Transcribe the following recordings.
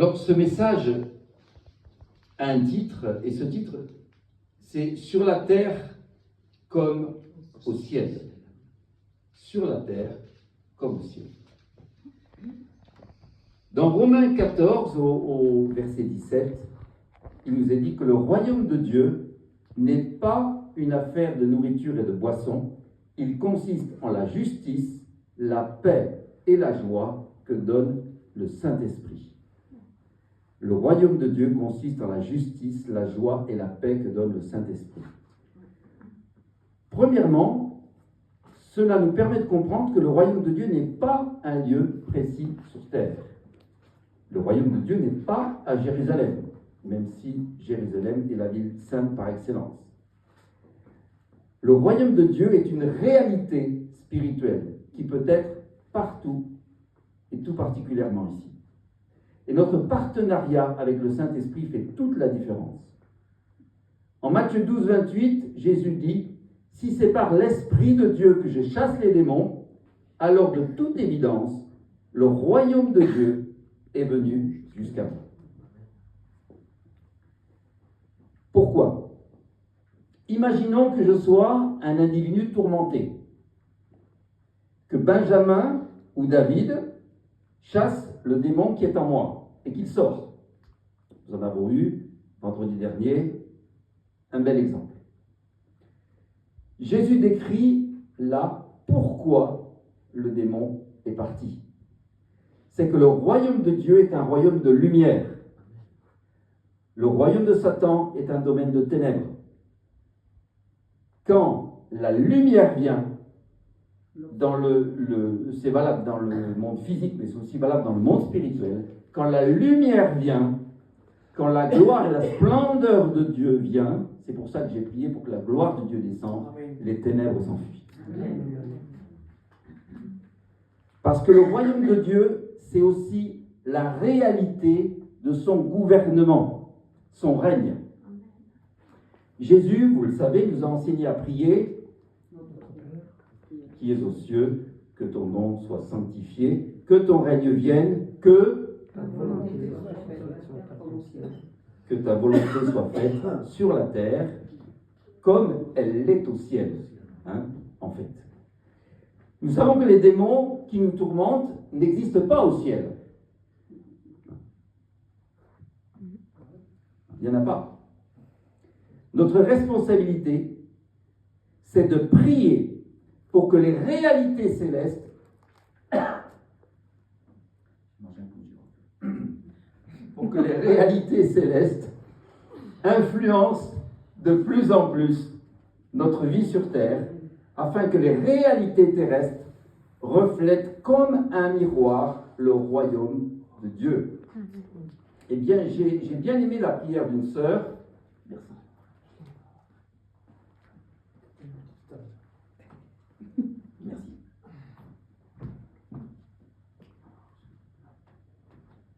Alors, ce message a un titre, et ce titre, c'est « Sur la terre comme au ciel ». Sur la terre comme au ciel. Dans Romains 14, au verset 17, il nous est dit que le royaume de Dieu n'est pas une affaire de nourriture et de boisson, il consiste en la justice, la paix et la joie que donne le Saint-Esprit. Le royaume de Dieu consiste en la justice, la joie et la paix que donne le Saint-Esprit. Premièrement, cela nous permet de comprendre que le royaume de Dieu n'est pas un lieu précis sur terre. Le royaume de Dieu n'est pas à Jérusalem, même si Jérusalem est la ville sainte par excellence. Le royaume de Dieu est une réalité spirituelle qui peut être partout et tout particulièrement ici. Et notre partenariat avec le Saint-Esprit fait toute la différence. En Matthieu 12, 28, Jésus dit « Si c'est par l'Esprit de Dieu que je chasse les démons, alors de toute évidence, le royaume de Dieu est venu jusqu'à vous. » Pourquoi ? Imaginons que je sois un individu tourmenté, que Benjamin ou David chasse le démon qui est en moi et qu'il sort. Nous en avons eu, vendredi dernier, un bel exemple. Jésus décrit là pourquoi le démon est parti. C'est que le royaume de Dieu est un royaume de lumière. Le royaume de Satan est un domaine de ténèbres. Quand la lumière vient, c'est valable dans le monde physique, mais c'est aussi valable dans le monde spirituel. Quand la lumière vient, quand la gloire et la splendeur de Dieu vient, c'est pour ça que j'ai prié pour que la gloire de Dieu descende, les ténèbres s'enfuient. Parce que le royaume de Dieu, c'est aussi la réalité de son gouvernement, son règne. Jésus, vous le savez, nous a enseigné à prier qui es aux cieux, que ton nom soit sanctifié, que ton règne vienne, que ta volonté soit faite sur la terre, comme elle l'est au ciel, en fait. Nous savons que les démons qui nous tourmentent n'existent pas au ciel. Il n'y en a pas. Notre responsabilité, c'est de prier pour que les réalités célestes influencent de plus en plus notre vie sur terre, afin que les réalités terrestres reflètent comme un miroir le royaume de Dieu. Eh bien, j'ai bien aimé la prière d'une sœur. Merci. Merci.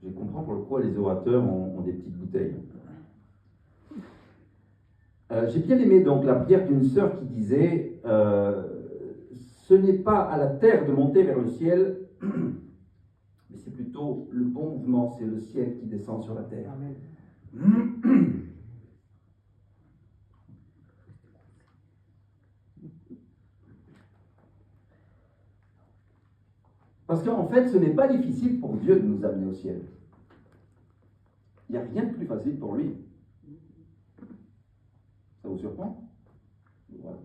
Je comprends pourquoi les orateurs ont des petites bouteilles. J'ai bien aimé donc la prière d'une sœur qui disait ce n'est pas à la terre de monter vers le ciel, mais c'est plutôt le bon mouvement, c'est le ciel qui descend sur la terre. Amen. Parce qu'en fait, ce n'est pas difficile pour Dieu de nous amener au ciel. Il n'y a rien de plus facile pour lui. Ça vous surprend ? Voilà.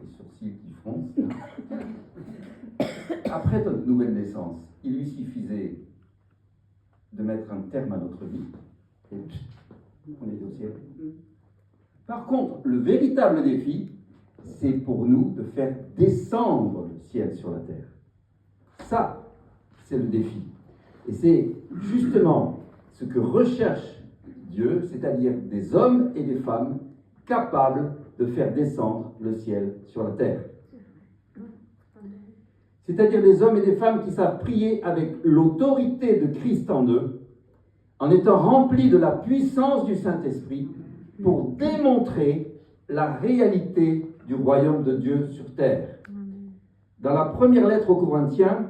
Les sourcils qui froncent. Après notre nouvelle naissance, il lui suffisait de mettre un terme à notre vie et on était au ciel. Par contre, le véritable défi, c'est pour nous de faire descendre le ciel sur la terre. Ça, c'est le défi. Et c'est justement ce que recherche Dieu, c'est-à-dire des hommes et des femmes capables de faire descendre le ciel sur la terre. C'est-à-dire des hommes et des femmes qui savent prier avec l'autorité de Christ en eux, en étant remplis de la puissance du Saint-Esprit pour démontrer la réalité du royaume de Dieu sur terre. Dans la première lettre aux Corinthiens,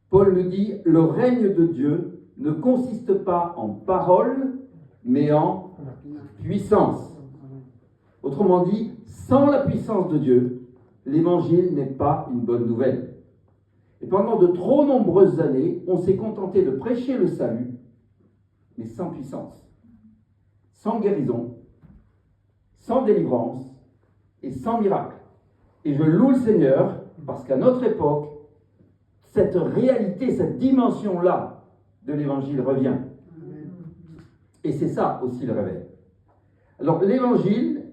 Paul nous dit, le règne de Dieu ne consiste pas en parole, mais en puissance. Autrement dit, sans la puissance de Dieu, l'évangile n'est pas une bonne nouvelle. Et pendant de trop nombreuses années, on s'est contenté de prêcher le salut, mais sans puissance, sans guérison, sans délivrance et sans miracle. Et je loue le Seigneur parce qu'à notre époque, cette réalité, cette dimension-là de l'évangile revient. Et c'est ça aussi le réveil. Alors l'évangile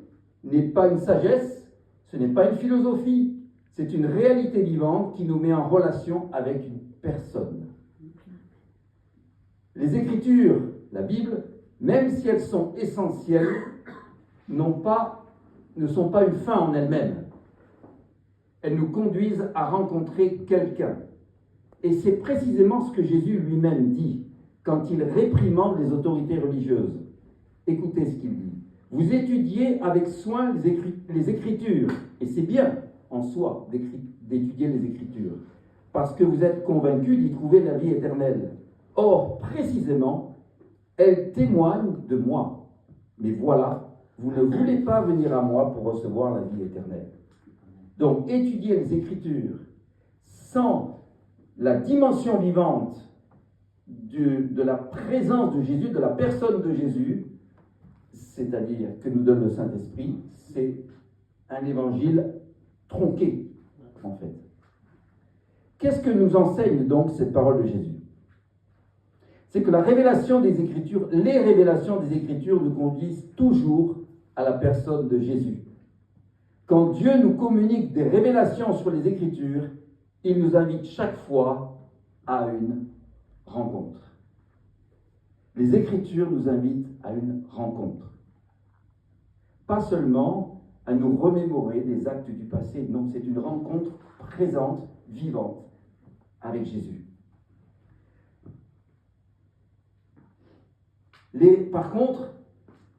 n'est pas une sagesse, ce n'est pas une philosophie, c'est une réalité vivante qui nous met en relation avec une personne. Les Écritures, la Bible, même si elles sont essentielles, ne sont pas une fin en elles-mêmes. Elles nous conduisent à rencontrer quelqu'un. Et c'est précisément ce que Jésus lui-même dit quand il réprimande les autorités religieuses. Écoutez ce qu'il dit. Vous étudiez avec soin les Écritures, et c'est bien en soi d'étudier les Écritures, parce que vous êtes convaincus d'y trouver la vie éternelle. Or, précisément, elles témoignent de moi. Mais voilà, vous ne voulez pas venir à moi pour recevoir la vie éternelle. Donc, étudier les Écritures sans la dimension vivante de la présence de Jésus, de la personne de Jésus, c'est-à-dire que nous donne le Saint-Esprit, c'est un évangile tronqué, en fait. Qu'est-ce que nous enseigne donc cette parole de Jésus? C'est que les révélations des Écritures nous conduisent toujours à la personne de Jésus. Quand Dieu nous communique des révélations sur les Écritures, il nous invite chaque fois à une rencontre. Les Écritures nous invitent à une rencontre. Pas seulement à nous remémorer des actes du passé, non, c'est une rencontre présente, vivante, avec Jésus. Par contre,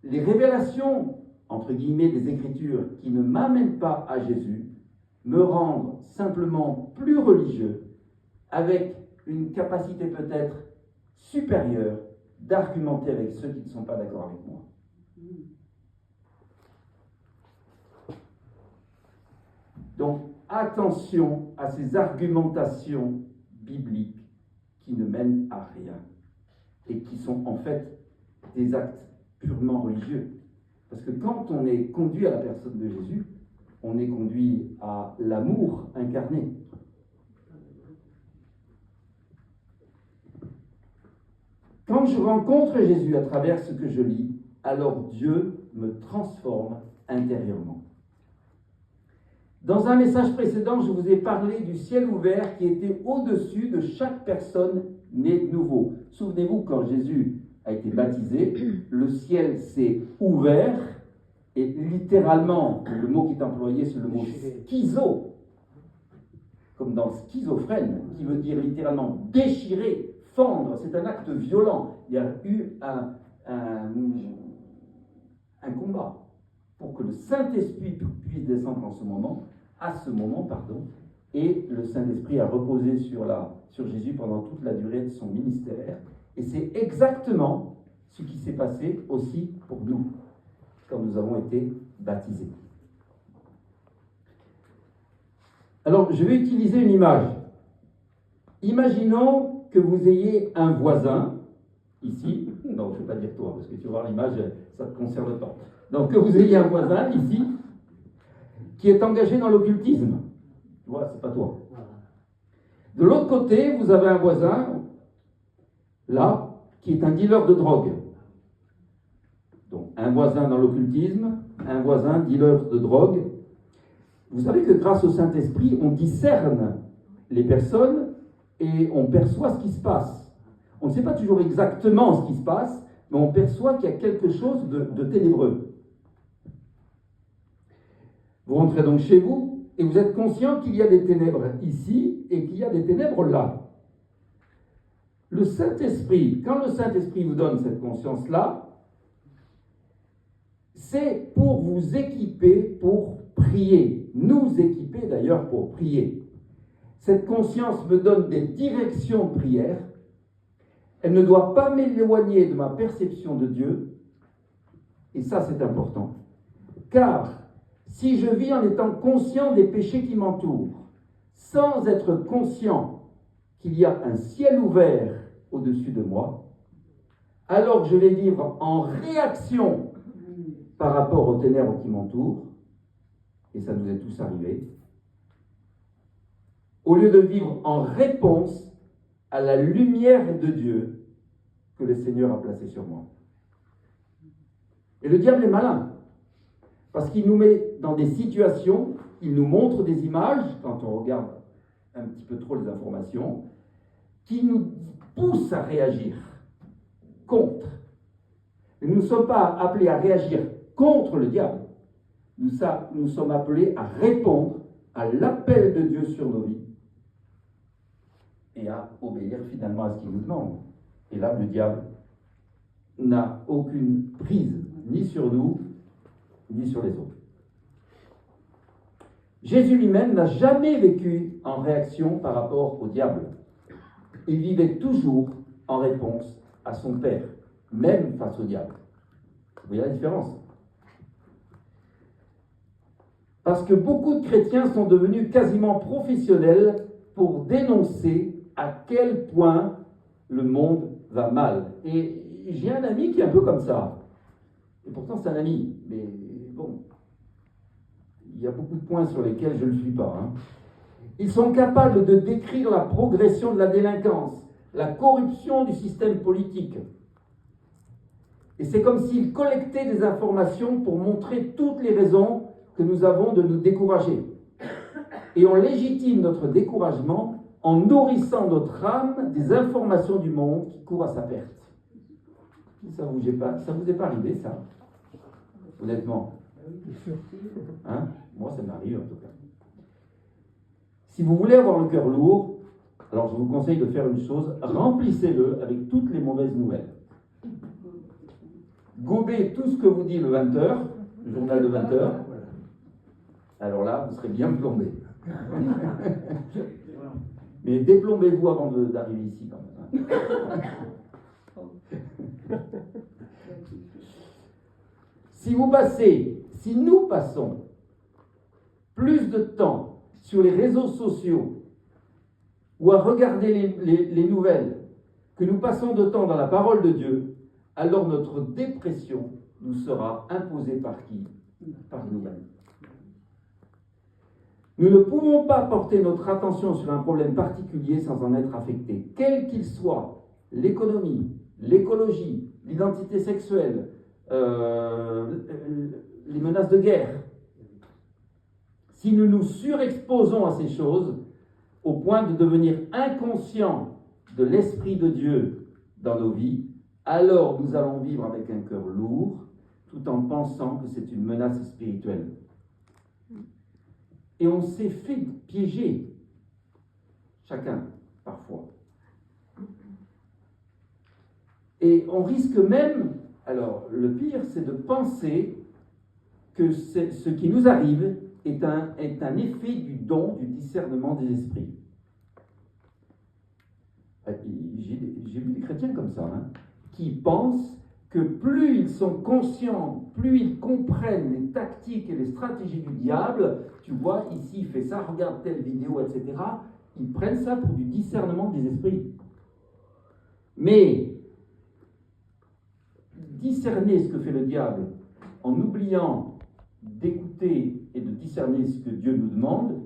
les révélations, entre guillemets, des Écritures qui ne m'amènent pas à Jésus, me rendent simplement plus religieux, avec une capacité peut-être supérieure d'argumenter avec ceux qui ne sont pas d'accord avec moi. Donc, attention à ces argumentations bibliques qui ne mènent à rien et qui sont en fait des actes purement religieux. Parce que quand on est conduit à la personne de Jésus, on est conduit à l'amour incarné. Quand je rencontre Jésus à travers ce que je lis, alors Dieu me transforme intérieurement. Dans un message précédent, je vous ai parlé du ciel ouvert qui était au-dessus de chaque personne née de nouveau. Souvenez-vous, quand Jésus a été baptisé, le ciel s'est ouvert et littéralement, le mot qui est employé, c'est le mot schizo, comme dans schizophrène, qui veut dire littéralement déchirer, fendre. C'est un acte violent. Il y a eu un combat pour que le Saint-Esprit puisse descendre à ce moment, et le Saint-Esprit a reposé sur Jésus pendant toute la durée de son ministère. Et c'est exactement ce qui s'est passé aussi pour nous, quand nous avons été baptisés. Alors, je vais utiliser une image. Imaginons que vous ayez un voisin, ici, non, je ne vais pas dire toi, parce que tu vas voir l'image, ça te concerne pas. Donc, que vous ayez un voisin, ici, qui est engagé dans l'occultisme. Tu vois, c'est pas toi. De l'autre côté, vous avez un voisin, là, qui est un dealer de drogue. Donc, un voisin dans l'occultisme, un voisin dealer de drogue. Vous savez que grâce au Saint-Esprit, on discerne les personnes et on perçoit ce qui se passe. On ne sait pas toujours exactement ce qui se passe, mais on perçoit qu'il y a quelque chose de ténébreux. Vous rentrez donc chez vous et vous êtes conscient qu'il y a des ténèbres ici et qu'il y a des ténèbres là. Le Saint-Esprit, quand le Saint-Esprit vous donne cette conscience-là, c'est pour vous équiper pour prier. Nous équiper d'ailleurs pour prier. Cette conscience me donne des directions de prière. Elle ne doit pas m'éloigner de ma perception de Dieu. Et ça, c'est important. Car si je vis en étant conscient des péchés qui m'entourent, sans être conscient qu'il y a un ciel ouvert au-dessus de moi, alors je vais vivre en réaction par rapport aux ténèbres qui m'entourent, et ça nous est tous arrivé, au lieu de vivre en réponse à la lumière de Dieu que le Seigneur a placée sur moi. Et le diable est malin, parce qu'il nous met dans des situations, il nous montre des images, quand on regarde un petit peu trop les informations, qui nous poussent à réagir contre. Et nous ne sommes pas appelés à réagir contre le diable. Nous sommes appelés à répondre à l'appel de Dieu sur nos vies et à obéir finalement à ce qu'il nous demande. Et là, le diable n'a aucune prise ni sur nous, ni sur les autres. Jésus lui-même n'a jamais vécu en réaction par rapport au diable. Il vivait toujours en réponse à son Père, même face au diable. Vous voyez la différence? Parce que beaucoup de chrétiens sont devenus quasiment professionnels pour dénoncer à quel point le monde va mal. Et j'ai un ami qui est un peu comme ça. Et pourtant c'est un ami, mais bon, il y a beaucoup de points sur lesquels je ne le suis pas. Ils sont capables de décrire la progression de la délinquance, la corruption du système politique. Et c'est comme s'ils collectaient des informations pour montrer toutes les raisons que nous avons de nous décourager. Et on légitime notre découragement en nourrissant notre âme des informations du monde qui courent à sa perte. Ça vous est pas arrivé, ça? Honnêtement. Moi, ça m'arrive en tout cas. Si vous voulez avoir le cœur lourd, alors je vous conseille de faire une chose, remplissez-le avec toutes les mauvaises nouvelles. Gobez tout ce que vous dit le 20h, le journal de 20h. Alors là, vous serez bien plombé. Mais déplombez-vous avant d'arriver ici quand même. Si nous passons plus de temps sur les réseaux sociaux ou à regarder les nouvelles que nous passons de temps dans la parole de Dieu, alors notre dépression nous sera imposée par qui? Par nous-mêmes. Nous ne pouvons pas porter notre attention sur un problème particulier sans en être affectés, quel qu'il soit, l'économie, l'écologie, l'identité sexuelle, les menaces de guerre. Si nous nous surexposons à ces choses, au point de devenir inconscients de l'Esprit de Dieu dans nos vies, alors nous allons vivre avec un cœur lourd, tout en pensant que c'est une menace spirituelle. Et on s'est fait piéger, chacun, parfois. Et on risque même, alors le pire, c'est de penser que ce qui nous arrive est un effet du don du discernement des esprits. J'ai vu des chrétiens comme ça, qui pensent que plus ils sont conscients, plus ils comprennent les tactiques et les stratégies du diable, tu vois, ici il fait ça, regarde telle vidéo, etc., ils prennent ça pour du discernement des esprits. Mais discerner ce que fait le diable en oubliant d'écouter et de discerner ce que Dieu nous demande,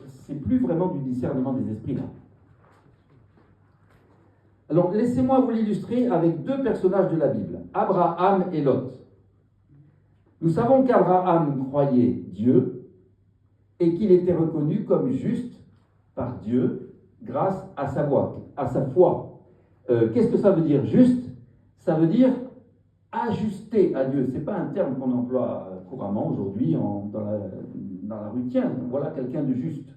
c'est plus vraiment du discernement des esprits là. Alors, laissez-moi vous l'illustrer avec deux personnages de la Bible, Abraham et Lot. Nous savons qu'Abraham croyait Dieu et qu'il était reconnu comme juste par Dieu grâce à sa foi. Qu'est-ce que ça veut dire juste? Ça veut dire ajusté à Dieu. Ce n'est pas un terme qu'on emploie couramment aujourd'hui dans la rue. Tiens, voilà quelqu'un de juste.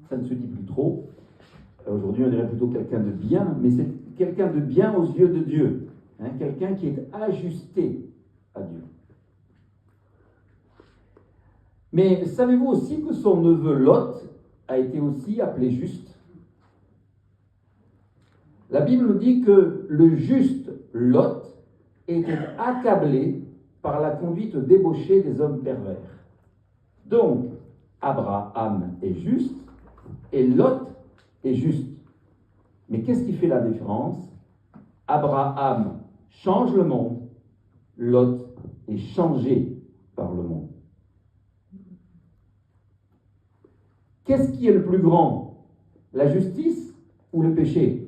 Ça ne se dit plus trop. Aujourd'hui, on dirait plutôt quelqu'un de bien, mais c'est quelqu'un de bien aux yeux de Dieu. Quelqu'un qui est ajusté à Dieu. Mais savez-vous aussi que son neveu Lot a été aussi appelé juste. La Bible nous dit que le juste Lot était accablé par la conduite débauchée des hommes pervers. Donc, Abraham est juste et Lot est juste. Mais qu'est-ce qui fait la différence? Abraham change le monde, Lot est changé par le monde. Qu'est-ce qui est le plus grand? La justice ou le péché?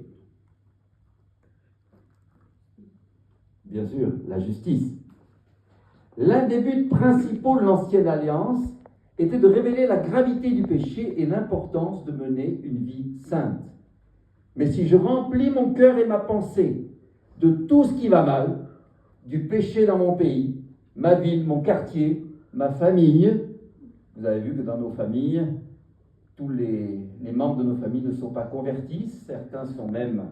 Bien sûr, la justice. L'un des buts principaux de l'Ancienne Alliance était de révéler la gravité du péché et l'importance de mener une vie sainte. Mais si je remplis mon cœur et ma pensée de tout ce qui va mal, du péché dans mon pays, ma ville, mon quartier, ma famille, vous avez vu que dans nos familles, tous les membres de nos familles ne sont pas convertis, certains sont même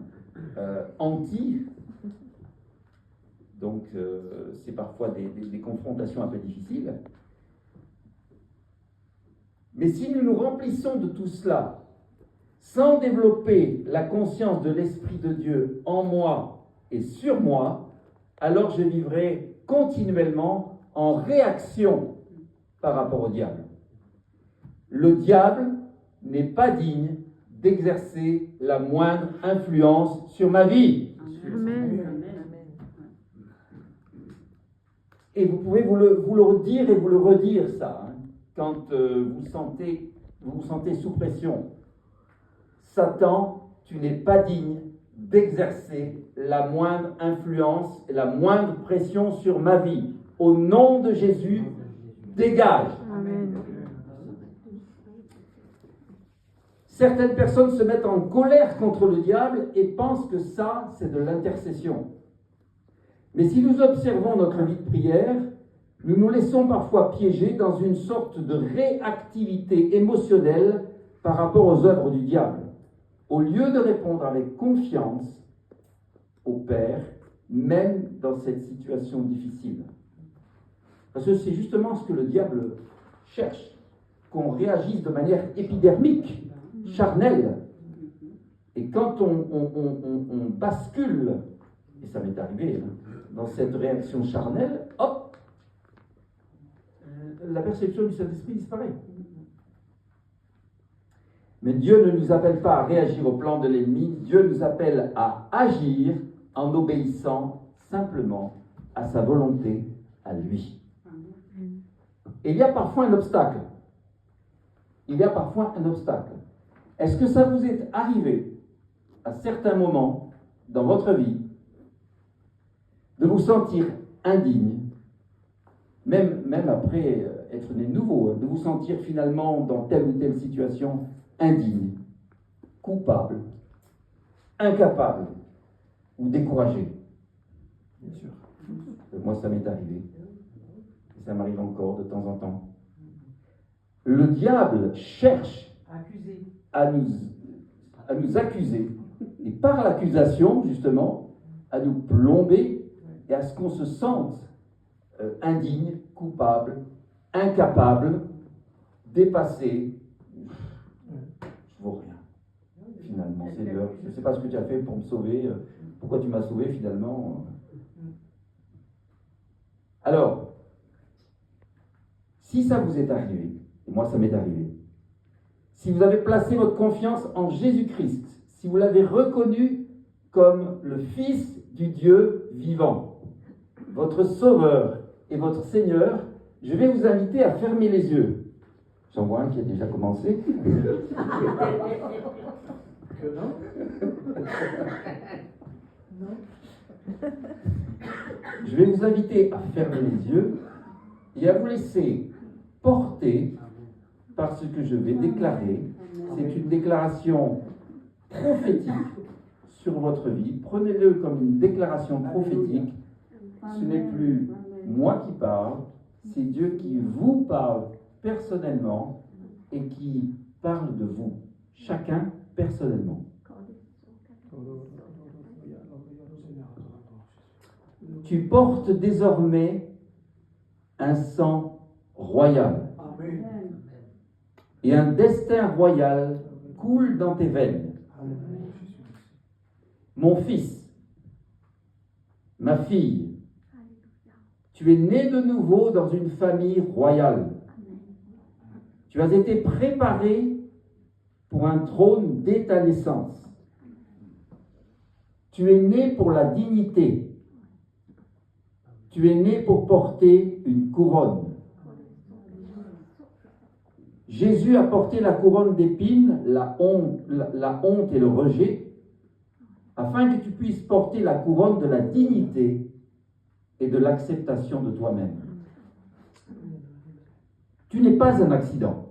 anti. Donc, c'est parfois des confrontations un peu difficiles. Mais si nous nous remplissons de tout cela, sans développer la conscience de l'Esprit de Dieu en moi et sur moi, alors je vivrai continuellement en réaction par rapport au diable. Le diable n'est pas digne d'exercer la moindre influence sur ma vie. Amen. Et vous pouvez vous le dire et vous le redire, ça, hein, quand vous vous sentez sous pression. Satan, tu n'es pas digne d'exercer la moindre influence et la moindre pression sur ma vie. Au nom de Jésus, dégage. Amen. Certaines personnes se mettent en colère contre le diable et pensent que ça, c'est de l'intercession. Mais si nous observons notre vie de prière, nous nous laissons parfois piéger dans une sorte de réactivité émotionnelle par rapport aux œuvres du diable, au lieu de répondre avec confiance au Père, même dans cette situation difficile. Parce que c'est justement ce que le diable cherche, qu'on réagisse de manière épidermique, charnelle. Et quand on bascule, et ça m'est arrivé, dans cette réaction charnelle, hop, la perception du Saint-Esprit disparaît. Mais Dieu ne nous appelle pas à réagir au plan de l'ennemi, Dieu nous appelle à agir en obéissant simplement à sa volonté, à lui. Et il y a parfois un obstacle. Est-ce que ça vous est arrivé, à certains moments dans votre vie, de vous sentir indigne, même après être né de nouveau, de vous sentir finalement dans telle ou telle situation indigne, coupable, incapable ou découragé? Bien sûr. Moi, ça m'est arrivé. Et ça m'arrive encore de temps en temps. Le diable cherche à nous accuser, et par l'accusation, justement, à nous plomber et à ce qu'on se sente indigne, coupable, incapable, dépassé. Je vaux rien. Finalement, c'est l'heure. Je ne sais pas ce que tu as fait pour me sauver. Pourquoi tu m'as sauvé finalement? Alors, si ça vous est arrivé, et moi ça m'est arrivé, si vous avez placé votre confiance en Jésus-Christ, si vous l'avez reconnu comme le Fils du Dieu vivant, votre Sauveur et votre Seigneur, je vais vous inviter à fermer les yeux. J'en vois un qui a déjà commencé. Que non? Je vais vous inviter à fermer les yeux et à vous laisser porter par ce que je vais déclarer. C'est une déclaration prophétique sur votre vie. Prenez-le comme une déclaration prophétique. Ce n'est plus moi qui parle, c'est Dieu qui vous parle personnellement et qui parle de vous, chacun personnellement. Tu portes désormais un sang royal. Amen. et un destin royal coule dans tes veines. Mon fils, ma fille, tu es né de nouveau dans une famille royale. Tu as été préparé pour un trône dès ta naissance. Tu es né pour la dignité. Tu es né pour porter une couronne. Jésus a porté la couronne d'épines, la honte et le rejet, afin que tu puisses porter la couronne de la dignité et de l'acceptation de toi-même. Tu n'es pas un accident.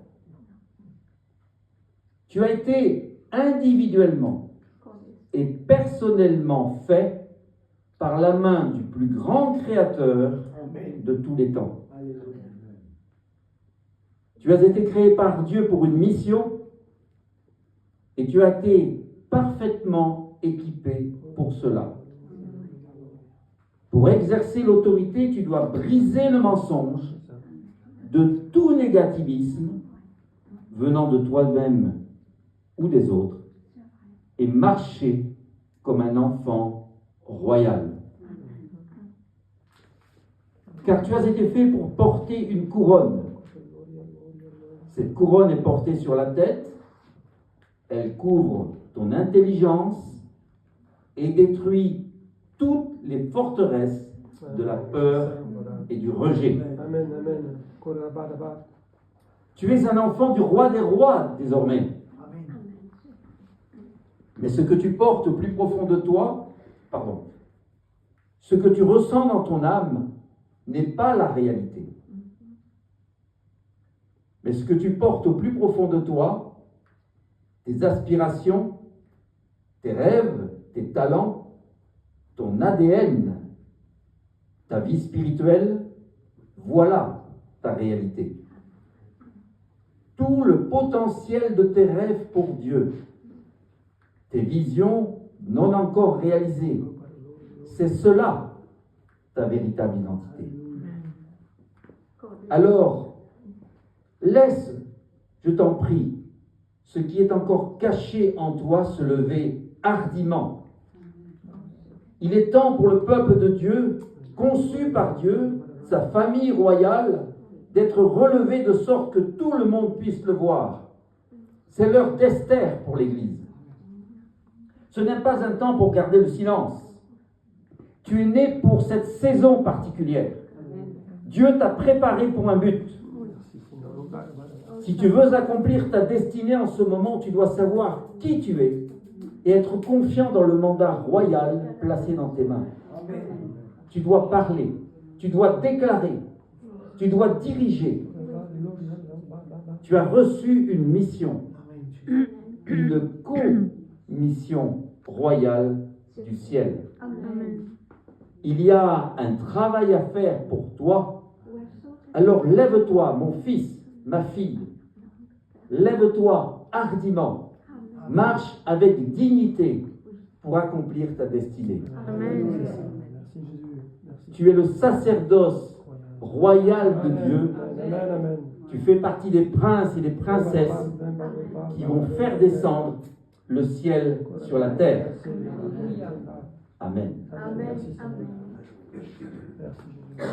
Tu as été individuellement et personnellement fait par la main du plus grand créateur de tous les temps. Tu as été créé par Dieu pour une mission et tu as été parfaitement équipé pour cela. Pour exercer l'autorité, tu dois briser le mensonge de tout négativisme venant de toi-même ou des autres et marcher comme un enfant royal. Car tu as été fait pour porter une couronne. Cette couronne est portée sur la tête, elle couvre ton intelligence et détruit toutes les forteresses de la peur et du rejet. Amen. Tu es un enfant du roi des rois désormais. Mais ce que tu portes au plus profond de toi, ce que tu ressens dans ton âme n'est pas la réalité. Mais ce que tu portes au plus profond de toi, tes aspirations, tes rêves, tes talents, ton ADN, ta vie spirituelle, voilà ta réalité. Tout le potentiel de tes rêves pour Dieu, tes visions non encore réalisées, c'est cela ta véritable identité. Alors, laisse, je t'en prie, ce qui est encore caché en toi se lever hardiment. Il est temps pour le peuple de Dieu, conçu par Dieu, sa famille royale, d'être relevé de sorte que tout le monde puisse le voir. C'est l'heure d'Esther pour l'Église. Ce n'est pas un temps pour garder le silence. Tu es né pour cette saison particulière. Dieu t'a préparé pour un but. Si tu veux accomplir ta destinée en ce moment, tu dois savoir qui tu es et être confiant dans le mandat royal placé dans tes mains. Tu dois parler, tu dois déclarer, tu dois diriger. Tu as reçu une mission, une co-mission royale du ciel. Il y a un travail à faire pour toi. Alors lève-toi, mon fils, ma fille. Lève-toi hardiment. Marche avec dignité pour accomplir ta destinée. Amen. Tu es le sacerdoce royal de Dieu. Amen. Tu fais partie des princes et des princesses qui vont faire descendre le ciel sur la terre. Amen.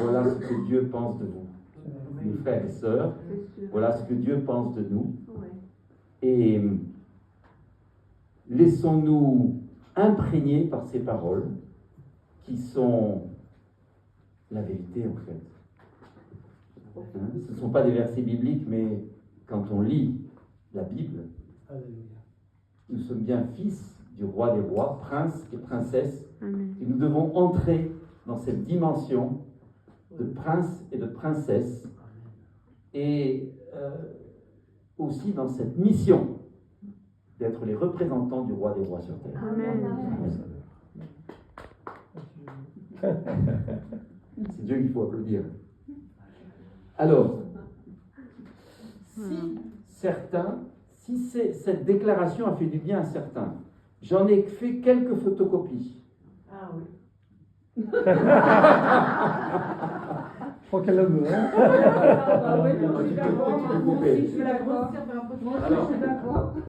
Voilà ce que Dieu pense de vous, mes frères et sœurs. Voilà ce que Dieu pense de nous. Et laissons-nous imprégner par ces paroles qui sont la vérité en fait. Ce ne sont pas des versets bibliques, mais quand on lit la Bible, nous sommes bien fils du roi des rois, prince et princesse, et nous devons entrer dans cette dimension de prince et de princesse, et aussi dans cette mission d'être les représentants du roi des rois sur terre. C'est Dieu qu'il faut applaudir. Alors, si cette déclaration a fait du bien à certains, j'en ai fait quelques photocopies. Ah oui. Je crois qu'elle le veut. Ah bah oui, Tu peux couper. je vais la grossir, peu importe. Moi, Alors. je suis d'accord.